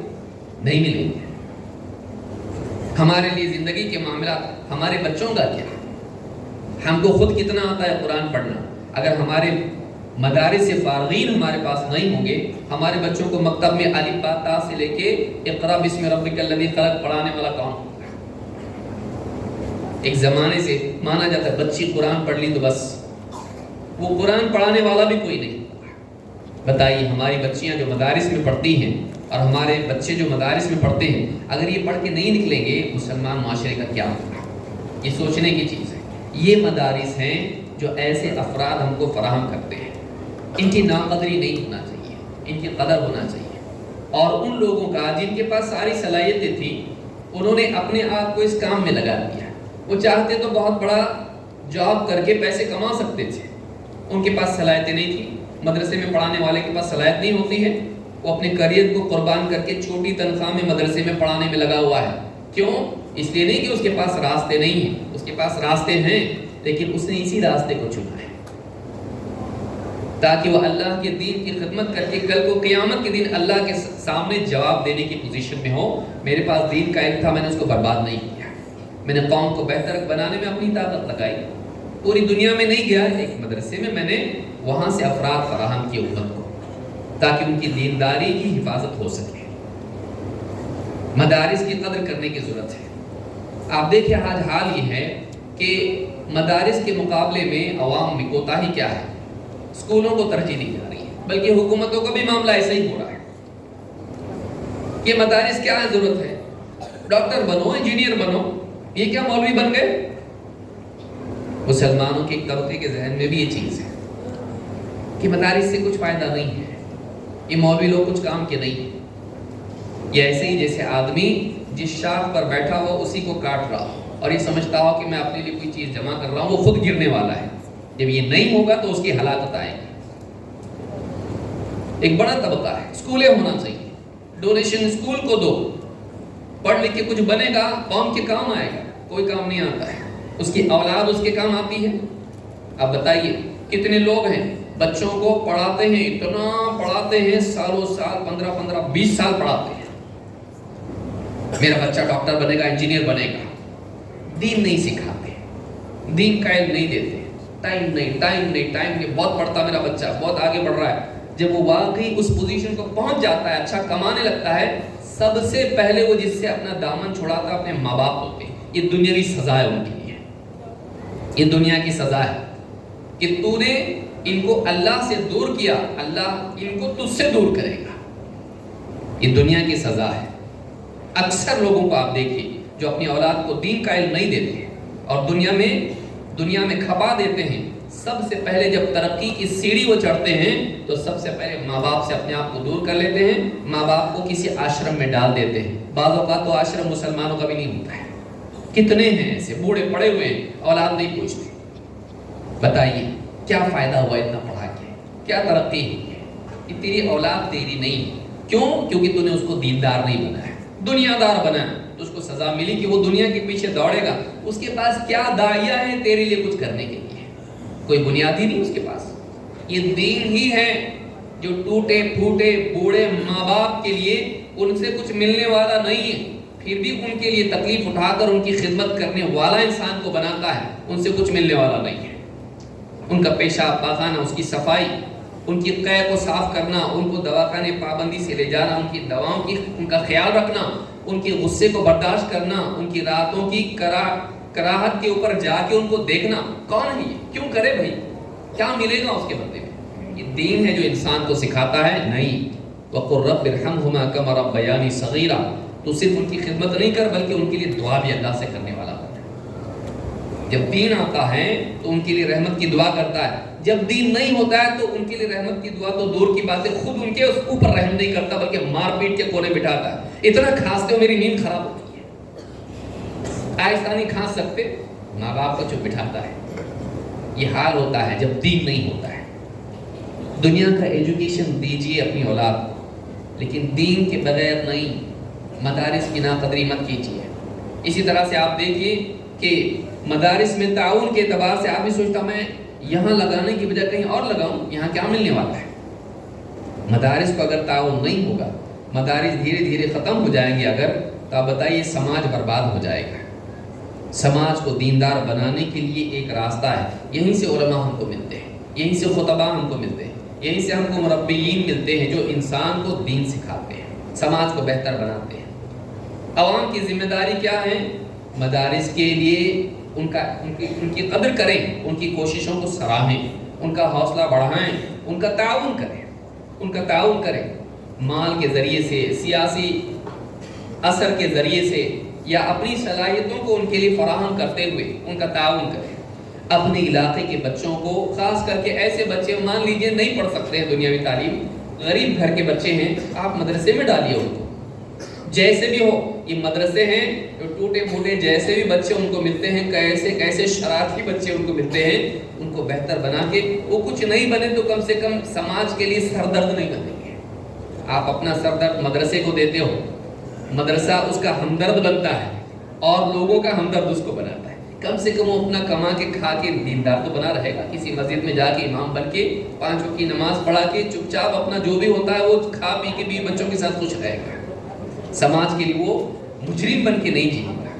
نہیں ملیں گے۔ ہمارے لیے زندگی کے معاملات، ہمارے بچوں کا کیا؟ ہم کو خود کتنا آتا ہے قرآن پڑھنا، اگر ہمارے مدارس سے فارغین ہمارے پاس نہیں ہوں گے، ہمارے بچوں کو مکتب میں الف با تا سے لے کے اقرا بسم ربک الذی خلق پڑھانے والا کون ہوگا؟ ایک زمانے سے مانا جاتا ہے بچی قرآن پڑھ لی تو بس، وہ قرآن پڑھانے والا بھی کوئی نہیں۔ بتائیے ہماری بچیاں جو مدارس میں پڑھتی ہیں اور ہمارے بچے جو مدارس میں پڑھتے ہیں، اگر یہ پڑھ کے نہیں نکلیں گے مسلمان معاشرے کا کیا ہوگا؟ یہ سوچنے کی چیز ہے۔ یہ مدارس ہیں جو ایسے افراد ہم کو فراہم کرتے ہیں، ان کی ناقدری نہیں ہونا چاہیے، ان کی قدر ہونا چاہیے۔ اور ان لوگوں کا جن کے پاس ساری صلاحیتیں تھیں، انہوں نے اپنے آپ کو اس کام میں لگا دیا۔ وہ چاہتے تو بہت بڑا جاب کر کے پیسے کما سکتے تھے، ان کے پاس صلاحیتیں نہیں تھیں۔ مدرسے میں پڑھانے والے کے پاس صلاحیت نہیں ہوتی ہے، وہ اپنے کریئر کو قربان کر کے چھوٹی تنخواہ میں مدرسے میں پڑھانے میں لگا ہوا ہے۔ کیوں؟ اس لیے نہیں کہ اس کے پاس راستے نہیں ہیں، اس کے پاس راستے ہیں، لیکن اس نے اسی راستے کو چنا ہے تاکہ وہ اللہ کے دین کی خدمت کر کے کل کو قیامت کے دن اللہ کے سامنے جواب دینے کی پوزیشن میں ہو۔ میرے پاس دین کا علم تھا، میں نے اس کو برباد نہیں کیا، میں نے قوم کو بہتر بنانے میں اپنی طاقت لگائی۔ پوری دنیا میں نہیں گیا، ایک مدرسے میں نے وہاں سے افراد فراہم کیے امت کو تاکہ ان کی دینداری کی حفاظت ہو سکے۔ مدارس کی قدر کرنے کی ضرورت ہے۔ آپ دیکھیں آج حال یہ ہے کہ مدارس کے مقابلے میں عوام میں کوتاہی کیا ہے؟ اسکولوں کو ترجیح دی جا رہی ہے، بلکہ حکومتوں کا بھی معاملہ ایسا ہی ہو رہا ہے کہ مدارس کیا ہے، ضرورت ہے ڈاکٹر بنو، انجینئر بنو، یہ کیا مولوی بن گئے؟ مسلمانوں کے ایک طبقے کے ذہن میں بھی یہ چیز ہے کہ مدارس سے کچھ فائدہ نہیں ہے، یہ مولوی لوگ کچھ کام کے نہیں ہیں۔ یہ ایسے ہی جیسے آدمی جس شاخ پر بیٹھا ہو اسی کو کاٹ رہا ہو اور یہ سمجھتا ہو کہ میں اپنے لیے کوئی چیز جمع کر رہا ہوں، وہ خود گرنے والا ہے۔ جب یہ نہیں ہوگا تو اس کی ہلاکت آئے گی۔ ایک بڑا طبقہ ہے، اسکولیں ہونا چاہیے، ڈونیشن اسکول کو دو، پڑھ لکھ کے کچھ بنے گا، قوم کے کام آئے گا۔ کوئی کام نہیں آتا ہے، اس کی اولاد اس کے کام آتی ہے۔ اب بتائیے کتنے لوگ ہیں بچوں کو پڑھاتے ہیں، اتنا پڑھاتے ہیں، سالوں سال 15-20 سال پڑھاتے ہیں، میرا بچہ ڈاکٹر بنے گا، انجینئر بنے گا، دین نہیں سکھاتے، دین کا علم نہیں دیتے، ٹائم نہیں، بہت پڑھتا میرا بچہ، بہت آگے بڑھ رہا ہے۔ جب وہ واقعی اس پوزیشن کو پہنچ جاتا ہے، اچھا کمانے لگتا ہے، سب سے پہلے وہ جس سے اپنا دامن چھڑاتا ہے اپنے ماں باپ ہوتے ہیں۔ یہ دنیاوی سزا ہے ان کے لیے، یہ دنیا کی سزا ہے کہ تو نے ان کو اللہ سے دور کیا، اللہ ان کو تجھ سے دور کرے گا۔ یہ دنیا کی سزا ہے۔ اکثر لوگوں کو آپ دیکھیں جو اپنی اولاد کو دین کا علم نہیں دیتے اور دنیا میں کھپا دیتے ہیں، سب سے پہلے جب ترقی کی سیڑھی وہ چڑھتے ہیں تو سب سے پہلے ماں باپ سے اپنے آپ کو دور کر لیتے ہیں، ماں باپ کو کسی آشرم میں ڈال دیتے ہیں۔ بعض اوقات تو آشرم مسلمانوں کا بھی نہیں ہوتا ہے، کتنے ہیں ایسے بوڑھے پڑے ہوئے ہیں، اولاد نہیں پوچھتے۔ بتائیے کیا فائدہ ہوا اتنا پڑھا کے؟ کیا ترقی ہوئی ہے؟ کہ تیری اولاد تیری نہیں ہے۔ کیوں؟ کیونکہ تو نے اس کو دیندار نہیں بنایا، دنیا دار بنایا، تو اس کو سزا ملی کہ وہ دنیا کے پیچھے دوڑے گا۔ اس کے پاس کیا داعیہ ہے تیرے لیے کچھ کرنے کے لیے؟ کوئی بنیادی نہیں اس کے پاس۔ یہ دین ہی ہے جو ٹوٹے پھوٹے بوڑھے ماں باپ کے لیے ان سے کچھ ملنے والا نہیں ہے، پھر بھی ان کے لیے تکلیف اٹھا کر ان کی خدمت کرنے والا انسان کو بناتا ہے، ان سے کچھ ملنے والا نہیں ہے۔ ان کا پیشاب پاخانہ، اس کی صفائی، ان کی قے کو صاف کرنا، ان کو دواخانے پابندی سے لے جانا، ان کی دواؤں کی ان کا خیال رکھنا، ان کے غصے کو برداشت کرنا، ان کی راتوں کی کراہت کے اوپر جا کے ان کو دیکھنا، کون ہے یہ؟ کیوں کرے بھائی؟ کیا ملے گا اس کے بدلے میں؟ یہ دین ہے جو انسان کو سکھاتا ہے نہیں۔ وَقُلْ رَبِّ ارْحَمْهُمَا كَمَا رَبَّيَانِي صَغِيرًا۔ تو صرف ان کی خدمت نہیں کر بلکہ ان کے لیے دعا بھی اللہ سے کرنے والا بن۔ جب دین آتا ہے تو ان کے لیے رحمت کی دعا کرتا ہے، جب دین نہیں ہوتا ہے تو ان کے لیے رحمت کی دعا تو دور کی بات ہے، خود ان کے اوپر رحم نہیں کرتا بلکہ مار پیٹ کے کونے بٹھاتا ہے۔ اتنا کھانستے ہو میری نیند خراب ہوتی ہے، آہستہ نہیں کھانس سکتے، ماں باپ کو چپ بٹھاتا ہے۔ یہ حال ہوتا ہے جب دین نہیں ہوتا ہے۔ دنیا کا ایجوکیشن دیجیے اپنی اولاد کو، لیکن دین کے بغیر نہیں۔ مدارس کی ناقدری مت کیجیے۔ اسی طرح سے آپ دیکھیے کہ مدارس میں تعاون کے اعتبار سے آدمی سوچتا میں یہاں لگانے کی بجائے کہیں اور لگاؤں، یہاں کیا ملنے والا ہے؟ مدارس کو اگر تعاون نہیں ہوگا، مدارس دھیرے دھیرے ختم ہو جائیں گے اگر، تو آپ بتائیے سماج برباد ہو جائے گا۔ سماج کو دیندار بنانے کے لیے ایک راستہ ہے، یہیں سے علماء ہم کو ملتے ہیں۔ یہیں سے خطبہ ہم کو ملتے ہیں، یہیں سے ہم کو مربیین ملتے ہیں جو انسان کو دین سکھاتے ہیں، سماج کو بہتر بناتے ہیں۔ عوام کی ذمہ داری کیا ہے؟ مدارس کے لیے ان کی قدر کریں، ان کی کوششوں کو سراہیں، ان کا حوصلہ بڑھائیں، ان کا تعاون کریں، مال کے ذریعے سے، سیاسی اثر کے ذریعے سے، یا اپنی صلاحیتوں کو ان کے لیے فراہم کرتے ہوئے ان کا تعاون کریں۔ اپنے علاقے کے بچوں کو، خاص کر کے ایسے بچے مان لیجئے نہیں پڑھ سکتے ہیں دنیاوی تعلیم، غریب گھر کے بچے ہیں، آپ مدرسے میں ڈالیے ان کو، جیسے بھی ہو۔ یہ مدرسے ہیں جو ٹوٹے پھوٹے جیسے بھی بچے ان کو ملتے ہیں، کیسے شرارتی بچے ان کو ملتے ہیں، ان کو بہتر بنا کے، وہ کچھ نہیں بنے تو کم سے کم سماج کے لیے سردرد نہیں بنیں گے۔ آپ اپنا سردرد مدرسے کو دیتے ہو، مدرسہ اس کا ہمدرد بنتا ہے اور لوگوں کا ہمدرد اس کو بناتا ہے۔ کم سے کم وہ اپنا کما کے کھا کے دیندار تو بنا رہے گا، کسی مسجد میں جا کے امام بن کے 5 وقت کی نماز پڑھا کے چپ چاپ اپنا جو بھی ہوتا ہے وہ کھا پی کے بھی بچوں کے ساتھ خوش رہے گا۔ سماج کے لیے وہ مجرم بن کے نہیں جیے گا۔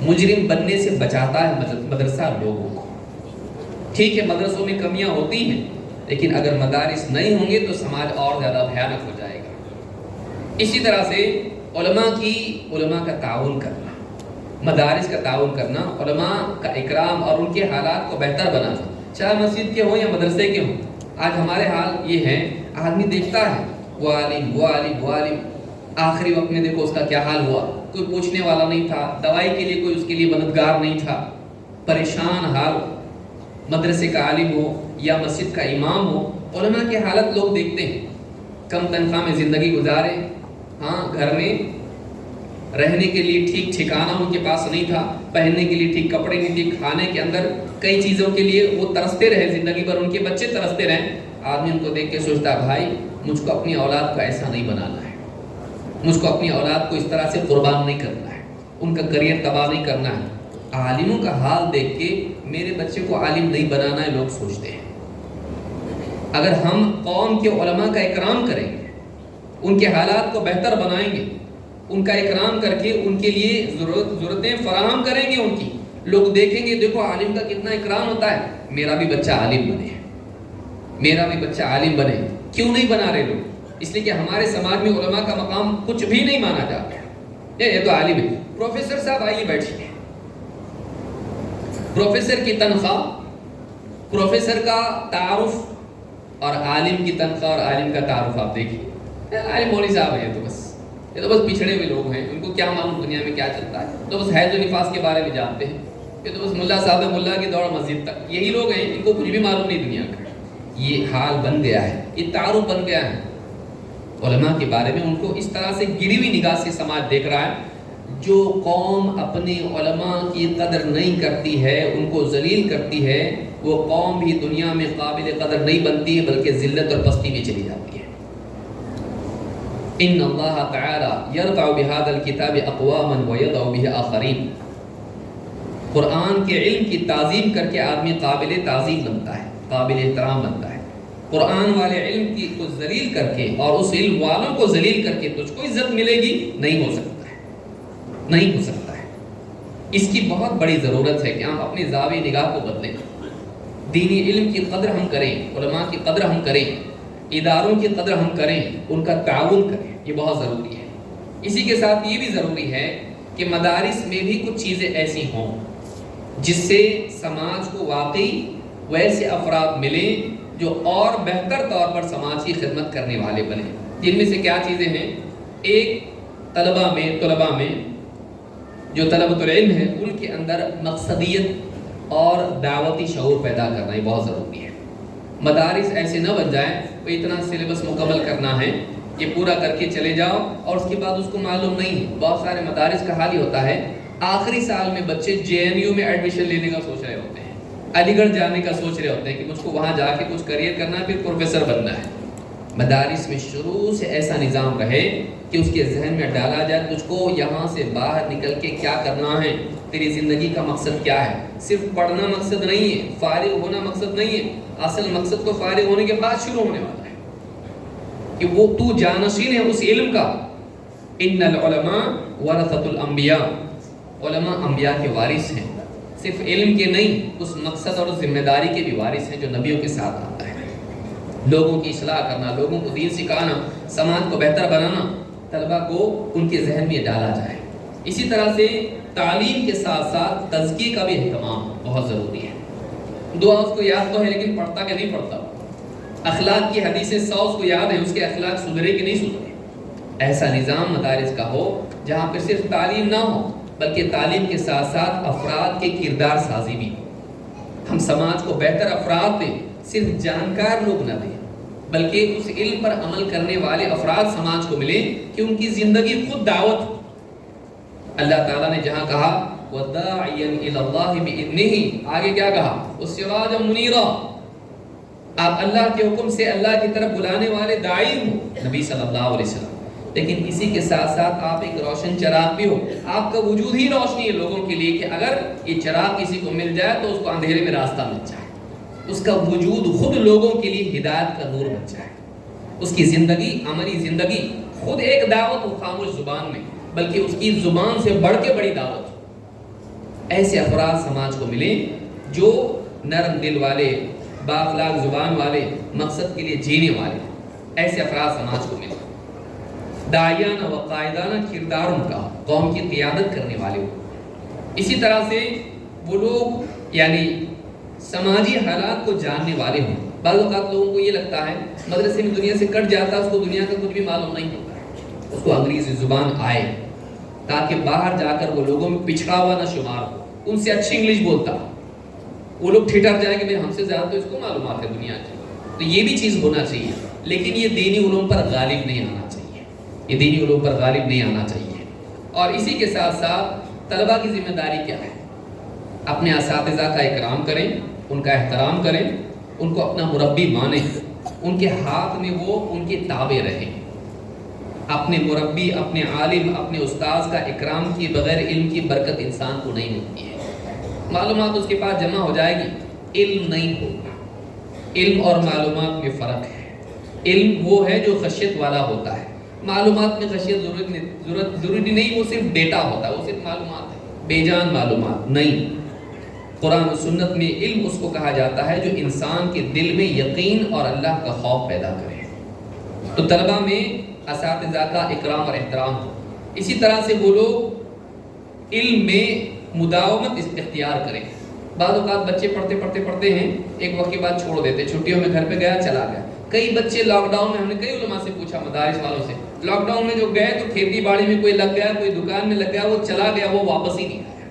مجرم بننے سے بچاتا ہے مدرسہ لوگوں کو۔ ٹھیک ہے مدرسوں میں کمیاں ہوتی ہیں، لیکن اگر مدارس نہیں ہوں گے تو سماج اور زیادہ بھیانک ہو جائے گا۔ اسی طرح سے علماء کا تعاون کرنا، مدارس کا تعاون کرنا، علماء کا اکرام اور ان کے حالات کو بہتر بنانا، چاہے مسجد کے ہوں یا مدرسے کے ہوں۔ آج ہمارے حال یہ ہے، آدمی دیکھتا ہے وہ عالم، آخری وقت میں دیکھو اس کا کیا حال ہوا، کوئی پوچھنے والا نہیں تھا، دوائی کے لیے کوئی اس کے لیے مددگار نہیں تھا، پریشان حال۔ مدرسے کا عالم ہو یا مسجد کا امام ہو، علماء کی حالت لوگ دیکھتے ہیں، کم تنخواہ میں زندگی گزارے، گھر میں رہنے کے لیے ٹھیک ٹھکانہ ان کے پاس نہیں تھا، پہننے کے لیے ٹھیک کپڑے نہیں تھے، کھانے کے اندر کئی چیزوں کے لیے وہ ترستے رہے، زندگی بھر ان کے بچے ترستے رہے۔ آدمی ان کو دیکھ کے سوچتا بھائی مجھ کو اپنی اولاد کو ایسا نہیں بنانا ہے، مجھ کو اپنی اولاد کو اس طرح سے قربان نہیں کرنا ہے، ان کا کریئر تباہ نہیں کرنا ہے۔ عالموں کا حال دیکھ کے میرے بچے کو عالم نہیں بنانا ہے لوگ سوچتے ہیں۔ اگر ہم قوم کے علماء کا اکرام کریں گے، ان کے حالات کو بہتر بنائیں گے، ان کا اکرام کر کے ان کے لیے ضرورتیں فراہم کریں گے، ان کی لوگ دیکھیں گے دیکھو عالم کا کتنا اکرام ہوتا ہے، میرا بھی بچہ عالم بنے، میرا بھی بچہ عالم بنے۔ کیوں نہیں بنا رہے لوگ؟ اس لیے کہ ہمارے سماج میں علماء کا مقام کچھ بھی نہیں مانا جاتا ہے۔ یہ تو عالم ہے، پروفیسر صاحب آئیے بیٹھیے، پروفیسر کی تنخواہ، پروفیسر کا تعارف اور عالم کی تنخواہ اور عالم کا تعارف آپ دیکھیے۔ عالم مولوی صاحب ہیں یہ تو بس پچھڑے ہوئے لوگ ہیں، ان کو کیا معلوم دنیا میں کیا چلتا ہے، تو بس حیض و نفاس کے بارے میں جانتے ہیں، یہ تو بس ملا صاحب ملا کی دوڑ مسجد تک، یہی لوگ ہیں، ان کو کچھ بھی معلوم نہیں دنیا کا۔ یہ حال بن گیا ہے، یہ تعارف بن گیا ہے علماء کے بارے میں، ان کو اس طرح سے گری ہوئی نگاہ سے سماج دیکھ رہا ہے۔ جو قوم اپنے علماء کی قدر نہیں کرتی ہے، ان کو ذلیل کرتی ہے، وہ قوم بھی دنیا میں قابل قدر نہیں بنتی ہے بلکہ ذلت اور پستی میں چلی جاتی ہے۔ ان اللہ تعالی یرفع بهذا الكتاب اقواما ويضع به آخرین۔ قرآن کے علم کی تعظیم کر کے آدمی قابل تعظیم بنتا ہے، قابل احترام بنتا ہے۔ قرآن والے علم کی کو ذلیل کر کے اور اس علم والوں کو ذلیل کر کے تجھ کو عزت ملے گی؟ نہیں ہو سکتا ہے، نہیں ہو سکتا ہے۔ اس کی بہت بڑی ضرورت ہے کہ ہم اپنی زاویہ نگاہ کو بدلیں، دینی علم کی قدر ہم کریں، علماء کی قدر ہم کریں، اداروں کی قدر ہم کریں، ان کا تعاون کریں، یہ بہت ضروری ہے۔ اسی کے ساتھ یہ بھی ضروری ہے کہ مدارس میں بھی کچھ چیزیں ایسی ہوں جس سے سماج کو واقعی ویسے افراد ملیں جو اور بہتر طور پر سماج کی خدمت کرنے والے بنیں۔ جن میں سے کیا چیزیں ہیں؟ ایک طلباء میں جو طلبۃ العلم ہیں ان کے اندر مقصدیت اور دعوتی شعور پیدا کرنا یہ بہت ضروری ہے۔ مدارس ایسے نہ بن جائیں وہ اتنا سلیبس مکمل کرنا ہے، یہ پورا کر کے چلے جاؤ اور اس کے بعد اس کو معلوم نہیں ہے۔ بہت سارے مدارس کا حال ہی ہوتا ہے آخری سال میں بچے JNU میں ایڈمیشن لینے کا سوچ رہے ہوتے ہیں، علی گڑھ جانے کا سوچ رہے ہوتے ہیں کہ مجھ کو وہاں جا کے کچھ کریئر کرنا ہے، پھر پروفیسر بننا ہے۔ مدارس میں شروع سے ایسا نظام رہے کہ اس کے ذہن میں ڈالا جائے تجھ کو یہاں سے باہر نکل کے کیا کرنا ہے، تیری زندگی کا مقصد کیا ہے۔ صرف پڑھنا مقصد نہیں ہے، فارغ ہونا مقصد نہیں ہے، اصل مقصد تو فارغ ہونے کے بعد شروع ہونے والا ہے کہ وہ تو جانشین ہے اس علم کا۔ ان العلماء ورثۃ الانبیاء، علماء انبیاء کے وارث ہیں، صرف علم کے نہیں، اس مقصد اور اس ذمہ داری کے بھی وارث ہیں جو نبیوں کے ساتھ آتا ہے۔ لوگوں کی اصلاح کرنا، لوگوں کو دین سکھانا، سماج کو بہتر بنانا، طلبہ کو ان کے ذہن میں ڈالا جائے۔ اسی طرح سے تعلیم کے ساتھ ساتھ تزکیے کا بھی اہتمام بہت ضروری ہے۔ دعا اس کو یاد تو ہے لیکن پڑھتا کہ نہیں پڑھتا، اخلاق کی حدیثیں 100 اس کو یاد ہے، اس کے اخلاق سدھرے کہ نہیں سدھرے۔ ایسا نظام مدارس کا ہو جہاں پر صرف تعلیم نہ ہو بلکہ تعلیم کے ساتھ ساتھ افراد کے کردار سازی بھی ہو۔ ہم سماج کو بہتر افراد دیں، صرف جانکار لوگ نہ دیں بلکہ اس علم پر عمل کرنے والے افراد سماج کو ملیں کہ ان کی زندگی خود دعوت ہو۔ اللہ تعالیٰ نے جہاں کہا وَدَاعِيًا إِلَى اللَّهِ بِإِذْنِهِ، آگے کیا کہا وَسِرَاجًا مُنِيرًا، آپ اللہ کے حکم سے اللہ کی طرف بلانے والے داعی ہو، نبی صلی اللہ علیہ وسلم۔ لیکن اسی کے ساتھ ساتھ آپ ایک روشن چراغ بھی ہو، آپ کا وجود ہی روشنی ہے لوگوں کے لیے کہ اگر یہ چراغ کسی کو مل جائے تو اس کو اندھیرے میں راستہ مل جائے، اس کا وجود خود لوگوں کے لیے ہدایت کا نور بن جائے، اس کی زندگی، عملی زندگی خود ایک دعوت ہو خاموش زبان میں، بلکہ اس کی زبان سے بڑھ کے بڑی دعوت ہو۔ ایسے افراد سماج کو ملیں جو نرم دل والے، بااخلاق زبان والے، مقصد کے لیے جینے والے، ایسے افراد سماج کو ملیں۔ داعیانہ و قائدانہ کردار ان کا، قوم کی قیادت کرنے والے ہو۔ اسی طرح سے وہ لوگ یعنی سماجی حالات کو جاننے والے ہوں۔ بعض اوقات لوگوں کو یہ لگتا ہے مدرسے میں دنیا سے کٹ جاتا ہے، اس کو دنیا کا کچھ بھی معلوم نہیں ہوتا، اس کو انگریزی زبان آئے تاکہ باہر جا کر وہ لوگوں میں پچھڑا ہوا نہ شمار ہو، ان سے اچھی انگلش بولتا، وہ لوگ ٹھٹر جائیں کہ ہم سے زیادہ تو اس کو معلومات ہے دنیا کی۔ تو یہ بھی چیز ہونا چاہیے، لیکن یہ دینی علوم پر غالب نہیں آنا چاہیے، یہ دینی علوم پر غالب نہیں آنا چاہیے۔ اور اسی کے ساتھ ساتھ طلبہ کی ذمہ داری کیا ہے؟ اپنے اساتذہ کا اکرام کریں، ان کا احترام کریں، ان کو اپنا مربی مانیں، ان کے ہاتھ میں وہ ان کے تابع رہیں۔ اپنے مربی، اپنے عالم، اپنے استاذ کا اکرام کیے بغیر علم کی برکت انسان کو نہیں ملتی ہے۔ معلومات اس کے پاس جمع ہو جائے گی، علم نہیں ہوگا۔ علم اور معلومات میں فرق ہے۔ علم وہ ہے جو خشیت والا ہوتا ہے، معلومات میں خشیت ضروری نہیں، وہ صرف ڈیٹا ہوتا ہے، وہ صرف معلومات ہے، بے جان معلومات نہیں۔ قرآن و سنت میں علم اس کو کہا جاتا ہے جو انسان کے دل میں یقین اور اللہ کا خوف پیدا کرے۔ تو طلبہ میں اساتذہ کا اکرام اور احترام ہو۔ اسی طرح سے وہ لوگ علم میں مداومت اختیار کریں۔ بعض اوقات بچے پڑھتے ہیں، ایک وقت کے بعد چھوڑ دیتے، چھٹیوں میں گھر پہ گیا چلا گیا۔ کئی بچے لاک ڈاؤن میں، ہم نے کئی علماء سے پوچھا، مدارس والوں سے، لاک ڈاؤن میں جو گئے تو کھیتی باڑی میں کوئی لگ گیا، کوئی دکان میں لگ گیا، وہ چلا گیا، وہ واپس ہی نہیں آیا۔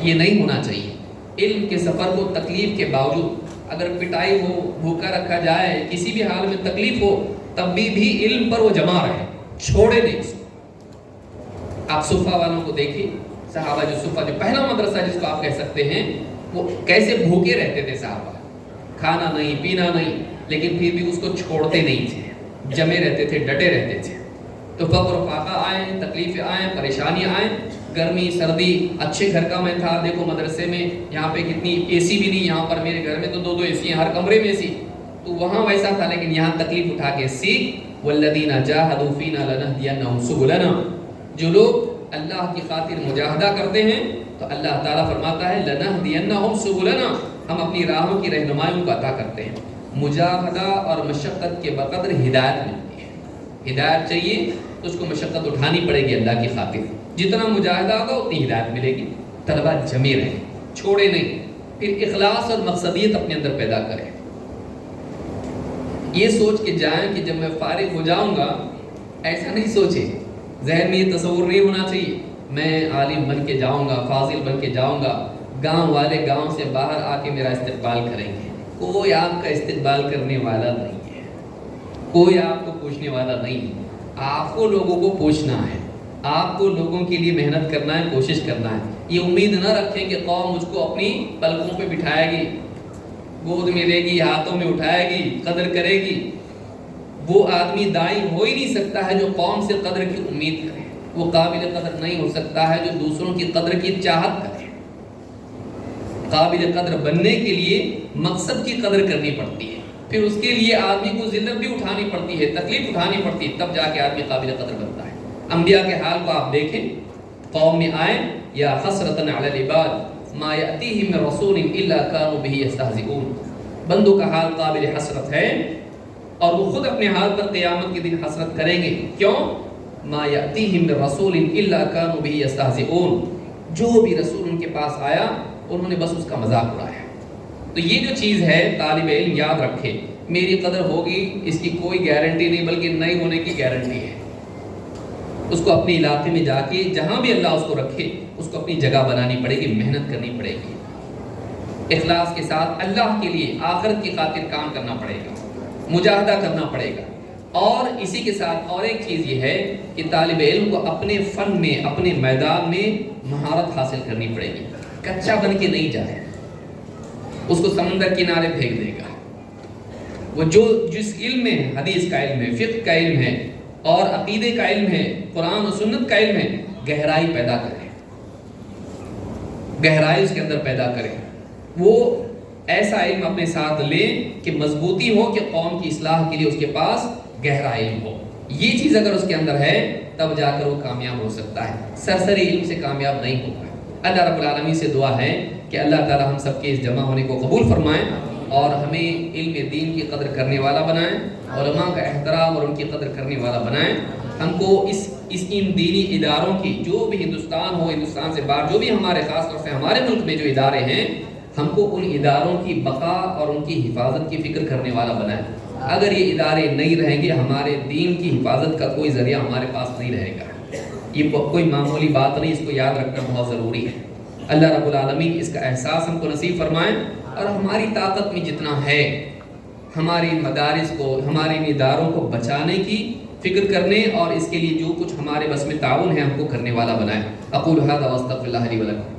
یہ نہیں ہونا چاہیے۔ علم کے سفر کو تکلیف کے باوجود، اگر پٹائی ہو، بھوکا رکھا جائے، کسی بھی حال میں تکلیف ہو، تب بھی علم پر وہ جمع رہے، چھوڑے نہیں اس کو۔ آپ صفہ والوں کو دیکھیں، صحابہ جو صفہ، جو پہلا مدرسہ جس کو آپ کہہ سکتے ہیں، وہ کیسے بھوکے رہتے تھے صحابہ، کھانا نہیں، پینا نہیں، لیکن پھر بھی اس کو چھوڑتے نہیں تھے، جمے رہتے تھے، ڈٹے رہتے تھے۔ تو فقر و فاقہ آئیں، تکلیفیں آئیں، پریشانیاں آئیں، گرمی سردی، اچھے گھر کا میں تھا، دیکھو مدرسے میں یہاں پہ کتنی اے سی بھی نہیں، یہاں پر میرے گھر میں تو 2 اے سی ہیں، ہر کمرے میں اے سی، تو وہاں ویسا تھا، لیکن یہاں تکلیف اٹھا کے سیکھ والذین جاہدوا فینا لنہدینہم سبلنا، جو لوگ اللہ کی خاطر مجاہدہ کرتے ہیں تو اللہ تعالیٰ فرماتا ہے لنہدینہم سبلنا، ہم اپنی راہوں کی رہنمائی ان کو عطا کرتے ہیں۔ مجاہدہ اور مشقت کے بقدر ہدایت ملتی ہے۔ ہدایت چاہیے تو اس کو مشقت اٹھانی پڑے گی اللہ کی خاطر، جتنا مجاہدہ ہوگا اتنی ہدایت ملے گی۔ طلبہ جمے رہیں، چھوڑے نہیں، پھر اخلاص اور مقصدیت اپنے اندر پیدا کریں۔ یہ سوچ کے جائیں کہ جب میں فارغ ہو جاؤں گا، ایسا نہیں سوچے، ذہن میں یہ تصور نہیں ہونا چاہیے میں عالم بن کے جاؤں گا، فاضل بن کے جاؤں گا، گاؤں والے گاؤں سے باہر آ کے میرا استقبال کریں گے۔ کوئی آپ کا استقبال کرنے والا نہیں ہے، کوئی آپ کو پوچھنے والا نہیں ہے۔ آپ کو لوگوں کو پوچھنا ہے، آپ کو لوگوں کے لیے محنت کرنا ہے، کوشش کرنا ہے۔ یہ امید نہ رکھیں کہ قوم مجھ کو اپنی پلکوں پہ بٹھائے گی، گود میں لے گی، ہاتھوں میں اٹھائے گی، قدر کرے گی۔ وہ آدمی داعی ہو ہی نہیں سکتا ہے جو قوم سے قدر کی امید کرے، وہ قابل قدر نہیں ہو سکتا ہے جو دوسروں کی قدر کی چاہت کرے۔ قابل قدر بننے کے لیے مقصد کی قدر کرنی پڑتی ہے، پھر اس کے لیے آدمی کو ذلت بھی اٹھانی پڑتی ہے، تکلیف اٹھانی پڑتی ہے، تب جا کے آدمی قابل قدر بنتا ہے۔ انبیاء کے حال کو آپ دیکھیں، قوم میں آئیں یا حسرتاً علی العباد ما یأتیہم من رسول الا کانوا بہ یستہزئون۔ بندوں کا حال قابل حسرت ہے اور وہ خود اپنے حال پر قیامت کے دن حسرت کریں گے۔ کیوں؟ ما یأتیہم من رسول الا کانوا بہ یستہزئون، جو بھی رسول ان کے پاس آیا انہوں نے بس اس کا مذاق اڑایا۔ تو یہ جو چیز ہے طالب علم یاد رکھے، میری قدر ہوگی اس کی کوئی گارنٹی نہیں بلکہ نہیں ہونے کی گارنٹی ہے۔ اس کو اپنے علاقے میں جا کے جہاں بھی اللہ اس کو رکھے اس کو اپنی جگہ بنانی پڑے گی، محنت کرنی پڑے گی، اخلاص کے ساتھ اللہ کے لیے آخرت کی خاطر کام کرنا پڑے گا، مجاہدہ کرنا پڑے گا۔ اور اسی کے ساتھ اور ایک چیز یہ ہے کہ طالب علم کو اپنے فن میں اپنے میدان میں مہارت حاصل کرنی پڑے گی، کچا بن کے نہیں جائے، اس کو سمندر کنارے پھینک دے گا۔ وہ جس علم میں حدیث کا علم ہے، فقہ کا علم ہے اور عقیدے کا علم ہے، قرآن و سنت کا علم ہے، گہرائی پیدا کرے، گہرائی اس کے اندر پیدا کرے، وہ ایسا علم اپنے ساتھ لے کہ مضبوطی ہو کہ قوم کی اصلاح کے لیے اس کے پاس گہرا علم ہو۔ یہ چیز اگر اس کے اندر ہے تب جا کر وہ کامیاب ہو سکتا ہے، سرسری علم سے کامیاب نہیں ہوگا۔ اللہ رب العالمین سے دعا ہے کہ اللہ تعالی ہم سب کے اس جمع ہونے کو قبول فرمائیں اور ہمیں علم دین کی قدر کرنے والا بنائیں، علماء کا احترام اور ان کی قدر کرنے والا بنائیں۔ ہم کو ان دینی اداروں کی جو بھی ہندوستان ہو، ہندوستان سے باہر جو بھی ہمارے خاص طور سے ہمارے ملک میں جو ادارے ہیں، ہم کو ان اداروں کی بقا اور ان کی حفاظت کی فکر کرنے والا بنائیں۔ اگر یہ ادارے نہیں رہیں گے ہمارے دین کی حفاظت کا کوئی ذریعہ ہمارے پاس نہیں رہے گا۔ یہ کوئی معمولی بات نہیں، اس کو یاد رکھنا بہت ضروری ہے۔ اللہ رب العالمین اس کا احساس ہم کو نصیب فرمائیں اور ہماری طاقت میں جتنا ہے ہماری مدارس کو، ہمارے اداروں کو بچانے کی فکر کرنے اور اس کے لیے جو کچھ ہمارے بس میں تعاون ہے ہم کو کرنے والا بنائیں۔ اقول ھذا واستغفر اللہ لی ولکم۔